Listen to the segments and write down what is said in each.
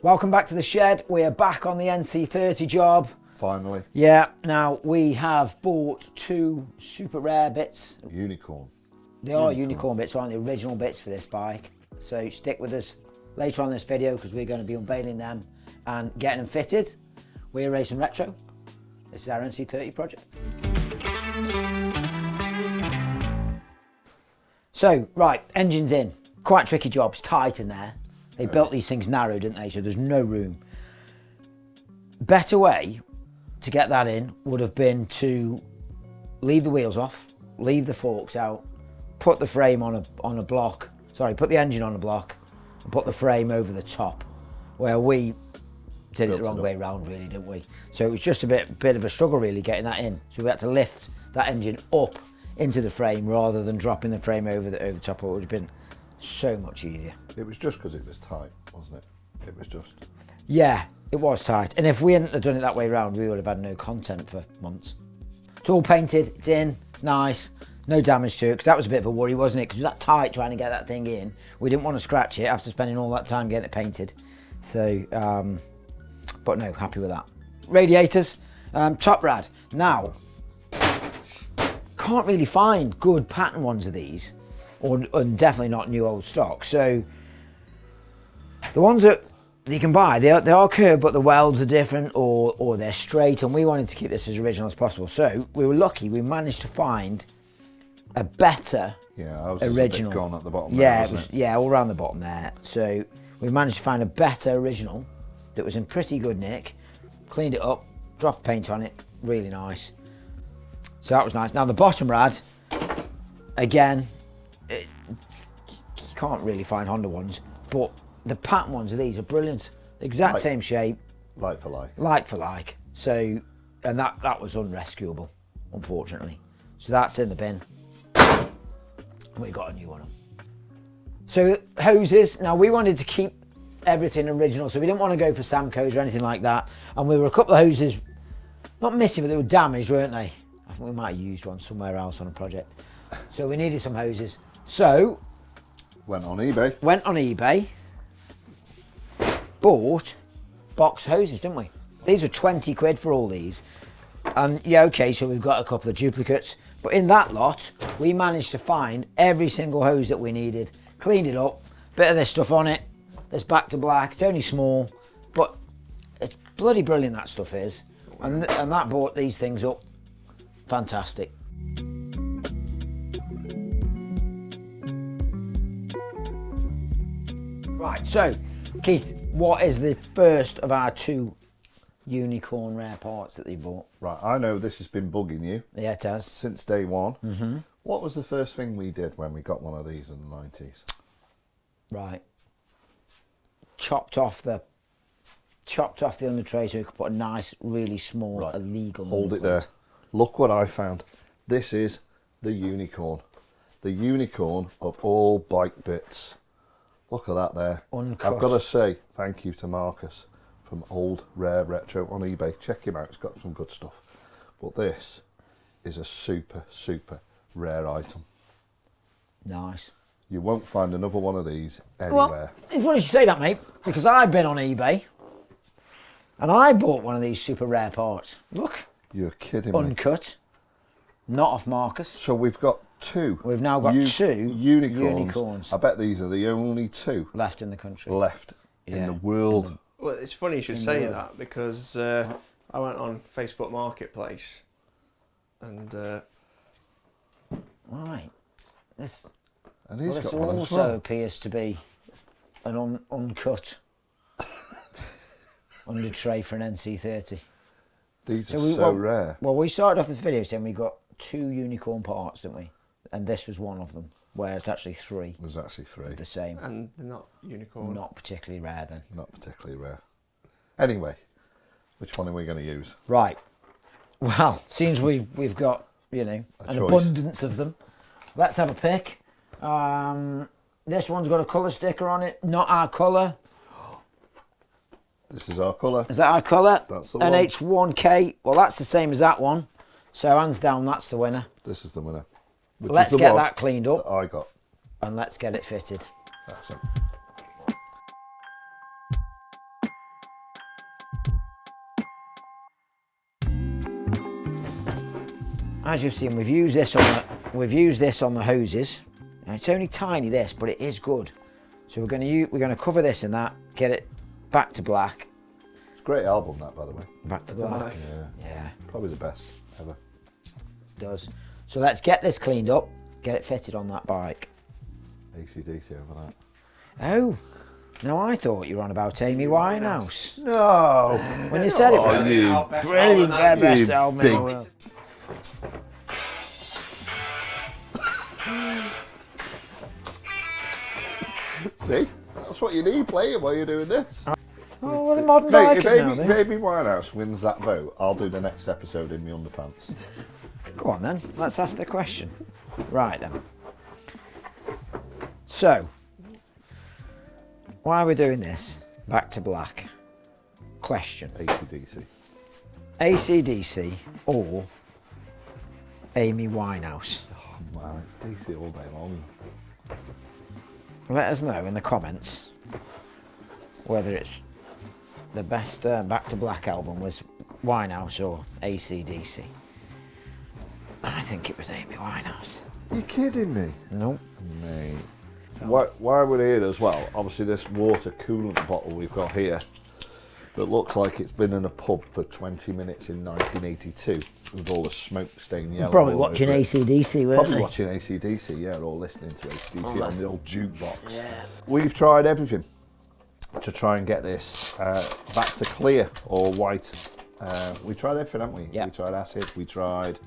Welcome back to the shed. We are back on the NC30 job. Finally. Yeah, now we have bought two super rare bits. Unicorn. They are unicorn bits, aren't the original bits for this bike. So stick with us later on in this video because we're going to be unveiling them and getting them fitted. We're Racing Retro. This is our NC30 project. So, right, engine's in. Quite tricky job, it's tight in there. They built these things narrow, didn't they? So there's no room. Better way to get that in would have been to leave the wheels off, leave the forks out, put the frame on a block, put the engine on a block and put the frame over the top, where we did it the wrong way round really, didn't we? So it was just a bit of a struggle really getting that in. So we had to lift that engine up into the frame rather than dropping the frame over the top. It would have been so much easier. It was just because it was tight, wasn't it? It was just... Yeah, it was tight. And if we hadn't have done it that way round, we would have had no content for months. It's all painted, it's in, it's nice. No damage to it, because that was a bit of a worry, wasn't it? Because it was that tight trying to get that thing in. We didn't want to scratch it after spending all that time getting it painted. So, but no, happy with that. Radiators, top rad. Now, can't really find good pattern ones of these, and definitely not new old stock. So, the ones that you can buy, they are curved, but the welds are different, or they're straight, and we wanted to keep this as original as possible. So, we were lucky, we managed to find a better original. A bit gone at the bottom yeah, there, wasn't it? Yeah, all around the bottom there. So we managed to find a better original that was in pretty good nick. Cleaned it up, dropped paint on it, really nice. So that was nice. Now the bottom rad, again, you can't really find Honda ones, but the pattern ones of these are brilliant. The exact same shape. Like for like. Like for like. So, and that was unrescuable, unfortunately. So that's in the bin. We got a new one on. So hoses, now we wanted to keep everything original, so we didn't want to go for Samcos or anything like that. And we were a couple of hoses, not missing, but they were damaged, weren't they? I think we might have used one somewhere else on a project. So we needed some hoses. So Went on eBay. Bought box hoses, didn't we? These were 20 quid for all these. And yeah, okay, so we've got a couple of duplicates. But in that lot, we managed to find every single hose that we needed, cleaned it up, bit of this stuff on it, this back to black, it's only small, but it's bloody brilliant that stuff is. And that brought these things up, fantastic. Right, so Keith, what is the first of our two unicorn rare parts that they bought? Right, I know this has been bugging you. Yeah, it has. Since day one. Mm-hmm. What was the first thing we did when we got one of these in the 90s? Right. Chopped off the under tray so we could put a nice, really small, illegal Hold it there. Look what I found. This is the unicorn. The unicorn of all bike bits. Look at that there. Uncut. I've got to say thank you to Marcus from Old Rare Retro on eBay. Check him out, he's got some good stuff. But this is a super, super rare item. Nice. You won't find another one of these anywhere. Well, it's funny you say that, mate, because I've been on eBay and I bought one of these super rare parts. Look. You're kidding me. Uncut. Not off Marcus. So we've got two. We've now got two unicorns. I bet these are the only two left in the country. Left in the world. Well, it's funny you should say that because I went on Facebook Marketplace and right, this got one also as well. appears to be an uncut under tray for an NC30. These are so rare. Well, we started off this video saying we got two unicorn parts, didn't we? And this was one of them, where it's actually three. There's actually three. The same. And they're not unicorn. Not particularly rare then. Not particularly rare. Anyway, which one are we going to use? Right. Well, seems we've got, you know, an abundance of them. Let's have a pick. This one's got a colour sticker on it. Not our colour. This is our colour. Is that our colour? That's the one. NH1K. Well, that's the same as that one. So hands down, that's the winner. This is the winner. Let's get that cleaned up. That I got. And let's get it fitted. Excellent. as you've seen, we've used this on the hoses. And it's only tiny, this, but it is good. So we're going to cover this in that, get it back to black. It's a great album, that, by the way. Back to black. Yeah. Probably the best ever. Does. So let's get this cleaned up, get it fitted on that bike. AC/DC over that. Oh, now I thought you were on about Amy Winehouse. No. When you said it was brilliant, best album in the world. See? That's what you need playing while you're doing this. Oh, well, the modern Mate, bikers now, then. if Amy Winehouse wins that vote, I'll do the next episode in my underpants. Go on then, let's ask the question. Right then. So, why are we doing this? Back to black. Question. AC/DC. AC/DC or Amy Winehouse? Oh, man, it's DC all day long. Let us know in the comments whether it's the best Back to Black album was Winehouse or AC/DC. I think it was Amy Winehouse. You kidding me? Nope. Mate. Why we're here as well, obviously this water coolant bottle we've got here that looks like it's been in a pub for 20 minutes in 1982 with all the smoke stained yellow. Probably watching AC/DC, weren't Probably they? watching AC/DC, yeah, or listening to AC/DC on the old jukebox. Yeah. We've tried everything to try and get this back to clear or white. We tried everything, haven't we? Yeah. We tried acid, we tried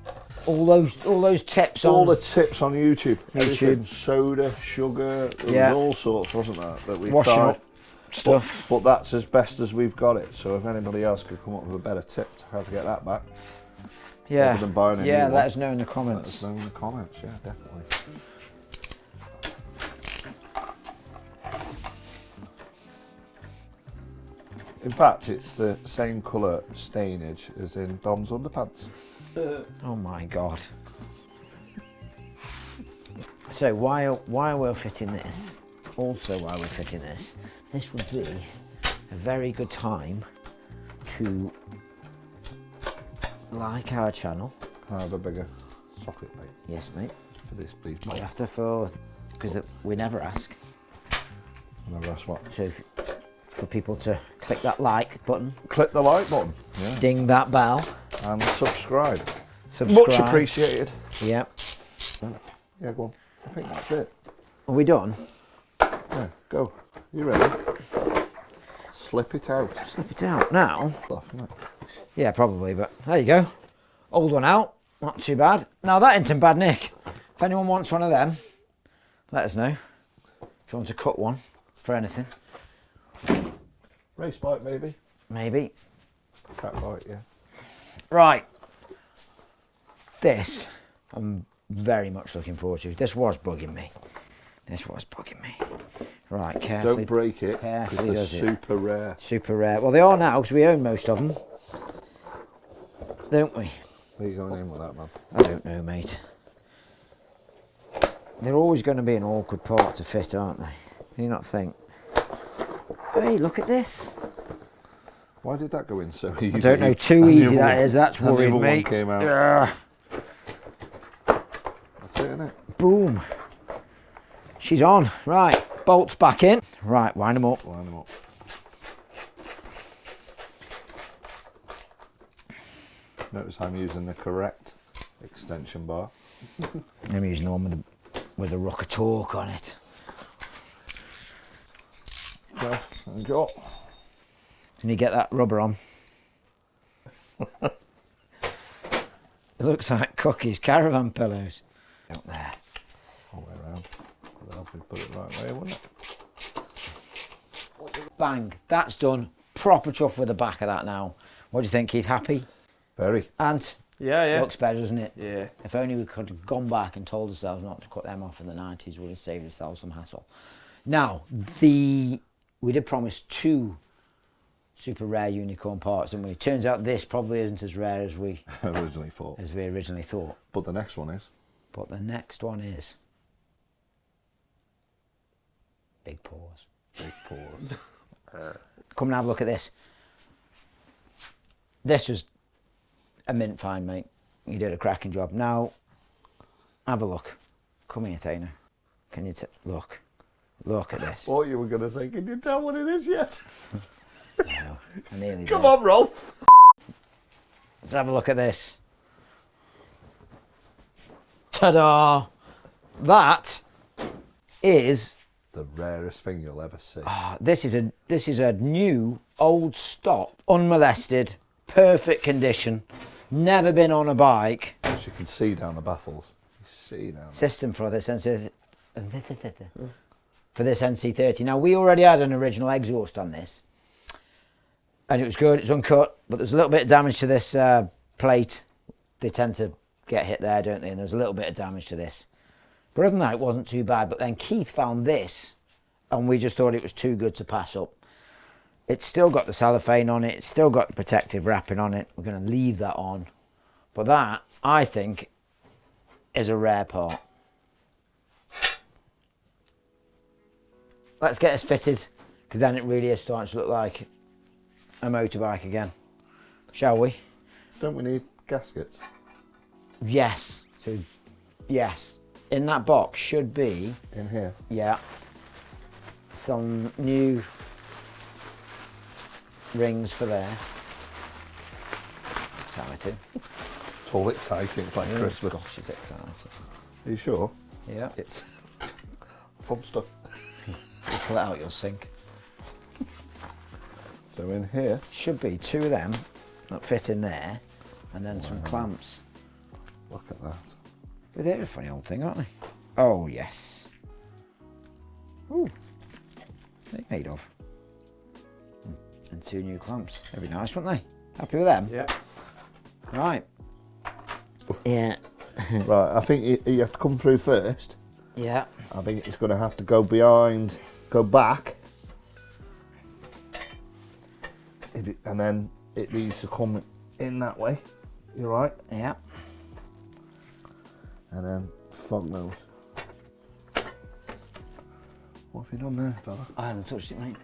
All those tips all on the tips on YouTube. Everything. YouTube. Soda, sugar, there Yeah. was all sorts, wasn't there, that we washing tried. up stuff. But that's as best as we've got it. So if anybody else could come up with a better tip to how to get that back, Yeah. rather than buying a new Yeah, one, let us know in the let us comments. know in the comments. Yeah, definitely. In fact, it's the same colour stainage as in Dom's underpants. Oh my god. So while we're fitting this, this would be a very good time to like our channel. Can I have a bigger socket, mate, Yes, mate. for this, please? We Mate? have to because we never ask. Never asked what. So for people to click that like button, Click the like button. Yeah. ding that bell, And subscribe. subscribe. Much appreciated. Yep. Yeah, go on. I think that's it. Are we done? Yeah, go. You ready? Slip it out. Slip it out now. Stuff, isn't it? Yeah, probably, but there you go. Old one out. Not too bad. Now that ain't in bad nick. If anyone wants one of them, let us know. If you want to cut one for anything. Race bike, maybe. Maybe. Cat bike, yeah. Right. This, I'm very much looking forward to. This was bugging me. Right, carefully. Don't break it, because carefully they're does it. super rare. Super rare. Well, they are now, because we own most of them. Don't we? Where are you going in with that, man? I don't know, mate. They're always going to be an awkward part to fit, aren't they? Do you not think? Hey, look at this. Why did that go in so easy? I don't know, too And the easy other that one- is. That's and the worried other me. one came out. Yeah. That's it, isn't it? Boom. She's on. Right, bolts back in. Right, wind them up. Line them up. Notice I'm using the correct extension bar. I'm using the one with a rock of torque on it. Okay, and go. Can you get that rubber on? It looks like Cookie's caravan pillows. Out there. All the way around. That'll help me put it the right way, wouldn't it? Bang. That's done. Proper chuff with the back of that now. What do you think, Keith? Happy? Very. Ant? Yeah. Looks better, doesn't it? Yeah. If only we could have gone back and told ourselves not to cut them off in the 90s, we would have saved ourselves some hassle. Now, we did promise 2 super rare unicorn parts, and turns out this probably isn't as rare as we Originally thought. originally thought. But the next one is. But the next one is big paws. Big pause. Come and have a look at this. This was a mint find, mate. You did a cracking job. Now, have a look. Come here, Thana. Can you look? Look at this. What you were going to say? Can you tell what it is yet? No, I nearly Come did. on, Rolf. Let's have a look at this. Ta-da! That is The rarest thing you'll ever see. this is a new old stock, unmolested, perfect condition, never been on a bike. As you can see down the baffles. You see down. System for this NC30. Now we already had an original exhaust on this, and it was good. It's uncut, but there's a little bit of damage to this plate. They tend to get hit there, don't they? And there's a little bit of damage to this. But other than that, it wasn't too bad. But then Keith found this, and we just thought it was too good to pass up. It's still got the cellophane on it. It's still got the protective wrapping on it. We're going to leave that on. But that, I think, is a rare part. Let's get this fitted, because then it really is starting to look like a motorbike again. Shall we? Don't we need gaskets? Yes. So, yes. In that box should be, In here? yeah, some new rings for there. Exciting. It's all exciting. It's like Christmas. Gosh, it's exciting. Are you sure? Yeah. It's. Pump stuff. You pull it out, you'll sink. So in here, Should be two of them that fit in there, and then some clamps. look at that. But they're a funny old thing, aren't they? Oh, yes. Ooh. They're made of. And two new clamps. They'd be nice, wouldn't they? Happy with them? Yeah. Right. Yeah. Right, I think you have to come through first. Yeah. I think it's going to have to go behind, go back. And then it needs to come in that way. You're right. Yeah. And then, fuck knows. What have you done there, fella? I haven't touched it, mate.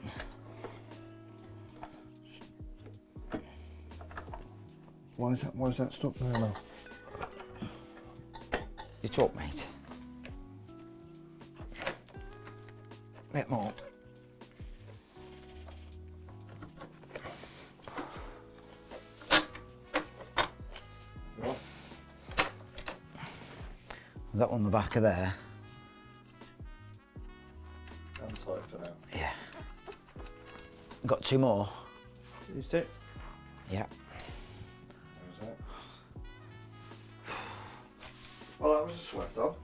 Why is that stuck there now? You talk, mate. Bit more. That one on the back of there. I'm tight for now. Yeah. Got two more. These two. Yeah. There's that. Well, that was a sweat up.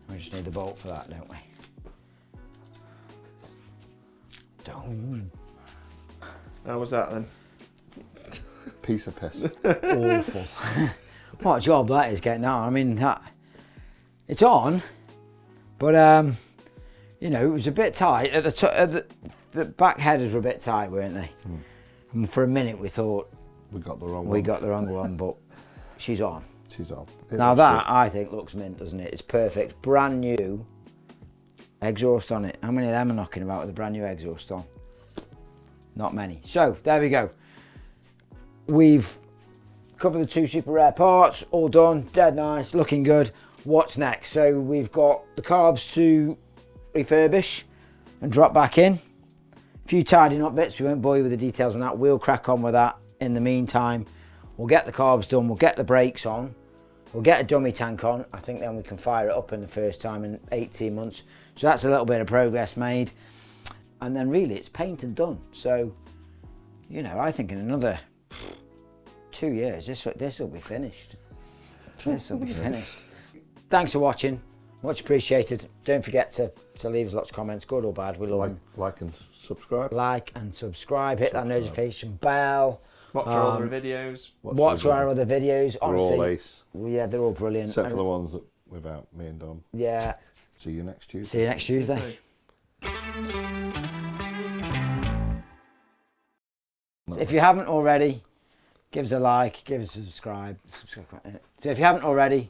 We just need the bolt for that, don't we? Don't. How was that then? Piece of piss. Awful. What a job that is getting out. I mean, it's on, but you know, it was a bit tight at the back headers were a bit tight, weren't they? And for a minute we thought We got the wrong we one. got the wrong one, but she's on. She's on. Now looks that I think looks mint, doesn't it? It's perfect, brand new exhaust on it. How many of them are knocking about with a brand new exhaust on? Not many. So there we go. We've covered the two super rare parts, all done, dead nice, looking good. What's next? So we've got the carbs to refurbish and drop back in. A few tidying up bits, we won't bore you with the details on that. We'll crack on with that. In the meantime, we'll get the carbs done, we'll get the brakes on, we'll get a dummy tank on. I think then we can fire it up in the first time in 18 months. So that's a little bit of progress made. And then really it's paint and done. So, you know, I think in another 2 years, this will be finished. This will be finished. Thanks for watching. Much appreciated. Don't forget to leave us lots of comments, good or bad. We love them. Like and subscribe. Like and subscribe. Hit that notification bell. Watch our other videos. Watch our other videos. They're Honestly, all ace. yeah, they're all brilliant. Except for And- the ones that without me and Dom. yeah. See you next Tuesday. See you next Tuesday. So if you haven't already, give us a like, give us a subscribe. So if you haven't already,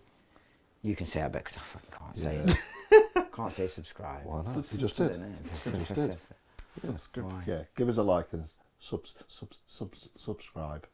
you can say I bet because I fucking can't say it. Can't say subscribe. Why not? You just did. Didn't it? You just did. Subscribe. Why? Yeah, give us a like and subscribe.